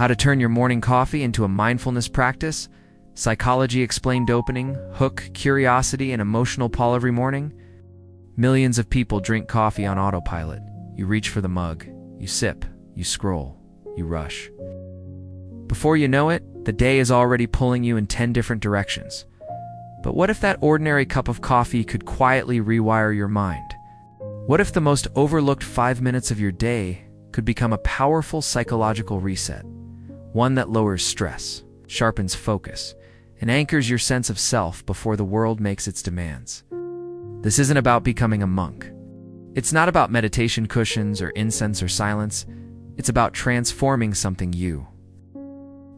How to turn your morning coffee into a mindfulness practice, psychology explained dopamine, hook, curiosity, and emotional pull every morning. Millions of people drink coffee on autopilot. You reach for the mug, you sip, you scroll, you rush. Before you know it, the day is already pulling you in 10 different directions. But what if that ordinary cup of coffee could quietly rewire your mind? What if the most overlooked 5 minutes of your day could become a powerful psychological reset? One that lowers stress, sharpens focus, and anchors your sense of self before the world makes its demands. This isn't about becoming a monk. It's not about meditation cushions or incense or silence. It's about transforming something you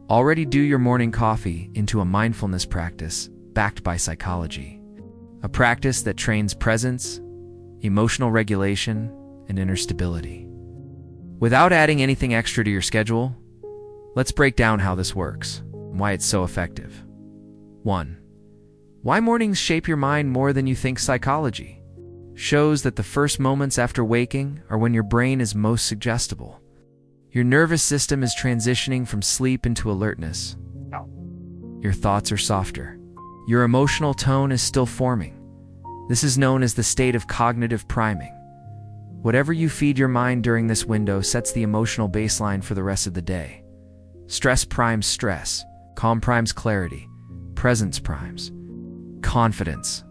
already do, your morning coffee, into a mindfulness practice backed by psychology. A practice that trains presence, emotional regulation, and inner stability. Without adding anything extra to your schedule, let's break down how this works and why it's so effective. 1. Why mornings shape your mind more than you think. Psychology shows that the first moments after waking are when your brain is most suggestible. Your nervous system is transitioning from sleep into alertness. Your thoughts are softer. Your emotional tone is still forming. This is known as the state of cognitive priming. Whatever you feed your mind during this window sets the emotional baseline for the rest of the day. Stress primes stress, calm primes clarity, presence primes confidence.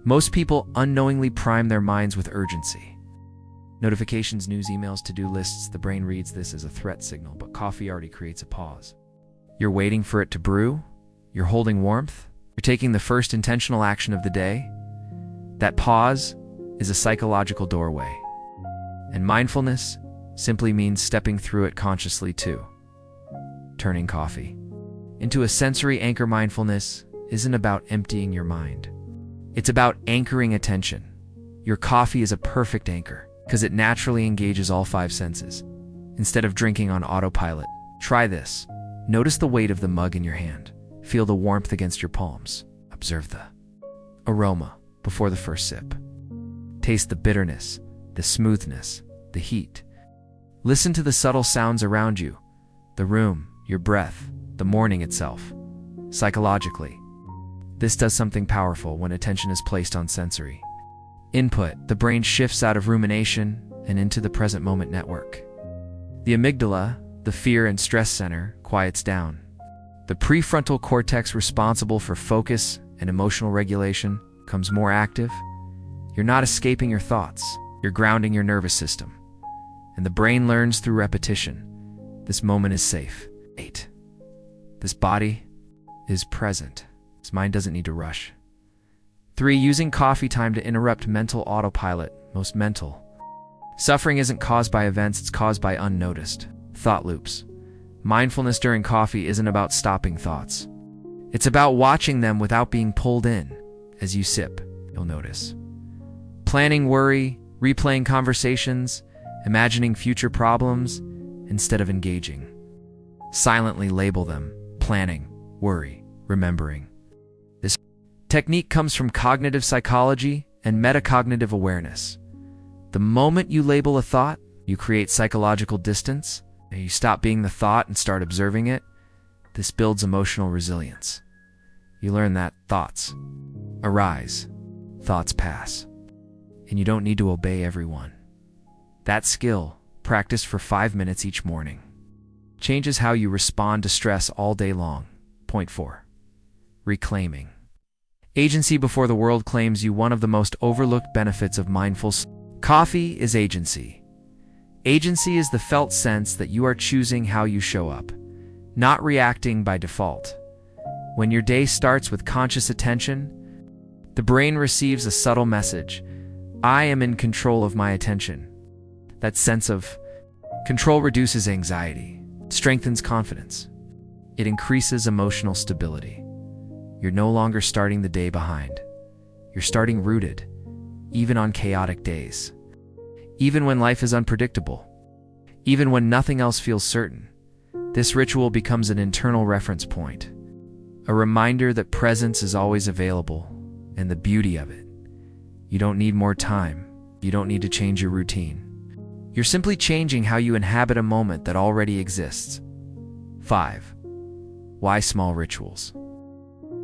Most people unknowingly prime their minds with urgency. Notifications, news, emails, to-do lists. The brain reads this as a threat signal, but coffee already creates a pause. You're waiting for it to brew. You're holding warmth. You're taking the first intentional action of the day. That pause is a psychological doorway. And mindfulness simply means stepping through it consciously too. Turning coffee into a sensory anchor. Mindfulness isn't about emptying your mind. It's about anchoring attention. Your coffee is a perfect anchor because it naturally engages all 5 senses. Instead of drinking on autopilot, try this. Notice the weight of the mug in your hand. Feel the warmth against your palms. Observe the aroma before the first sip. Taste the bitterness, the smoothness, the heat. Listen to the subtle sounds around you, the room, your breath, the morning itself. Psychologically, this does something powerful when attention is placed on sensory input. The brain shifts out of rumination and into the present moment network. The amygdala, the fear and stress center, quiets down. The prefrontal cortex, responsible for focus and emotional regulation, becomes more active. You're not escaping your thoughts. You're grounding your nervous system. And the brain learns through repetition. This moment is safe. 8. This body is present. This mind doesn't need to rush. 3. Using coffee time to interrupt mental autopilot. Most mental suffering isn't caused by events, it's caused by unnoticed thought loops. Mindfulness during coffee isn't about stopping thoughts. It's about watching them without being pulled in. As you sip, you'll notice planning worry, replaying conversations, imagining future problems instead of engaging. Silently label them: planning, worry, remembering. This technique comes from cognitive psychology and metacognitive awareness. The moment you label a thought, you create psychological distance, and you stop being the thought and start observing it. This builds emotional resilience. You learn that thoughts arise, thoughts pass, and you don't need to obey everyone. That skill, practiced for 5 minutes each morning, changes how you respond to stress all day long. Point 4. Reclaiming agency before the world claims you. One of the most overlooked benefits of mindful coffee is agency. Agency is the felt sense that you are choosing how you show up, not reacting by default. When your day starts with conscious attention, the brain receives a subtle message: I am in control of my attention. That sense of control reduces anxiety, strengthens confidence. It increases emotional stability. You're no longer starting the day behind. You're starting rooted, even on chaotic days. Even when life is unpredictable. Even when nothing else feels certain. This ritual becomes an internal reference point. A reminder that presence is always available, and the beauty of it. You don't need more time. You don't need to change your routine. You're simply changing how you inhabit a moment that already exists. 5. Why small rituals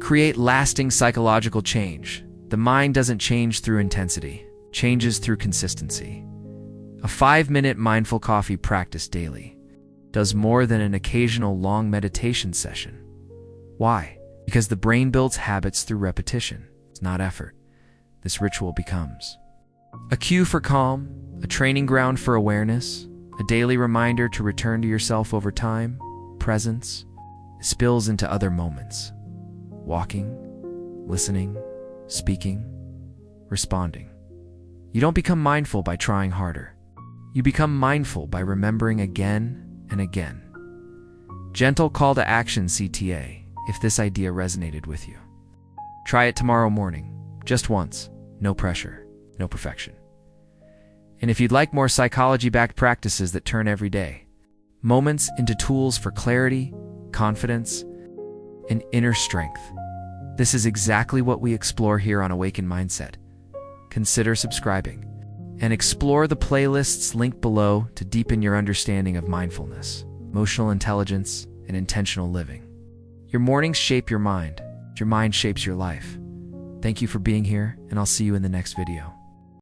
create lasting psychological change. The mind doesn't change through intensity, changes through consistency. A 5-minute mindful coffee practice daily does more than an occasional long meditation session. Why? Because the brain builds habits through repetition. It's not effort. This ritual becomes a cue for calm, a training ground for awareness, a daily reminder to return to yourself over time. Presence spills into other moments. Walking, listening, speaking, responding. You don't become mindful by trying harder. You become mindful by remembering again and again. Gentle call to action, CTA, if this idea resonated with you. Try it tomorrow morning, just once. No pressure, no perfection. And if you'd like more psychology-backed practices that turn every day moments into tools for clarity, confidence, and inner strength, this is exactly what we explore here on Awaken Mindset. Consider subscribing and explore the playlists linked below to deepen your understanding of mindfulness, emotional intelligence, and intentional living. Your mornings shape your mind shapes your life. Thank you for being here, and I'll see you in the next video.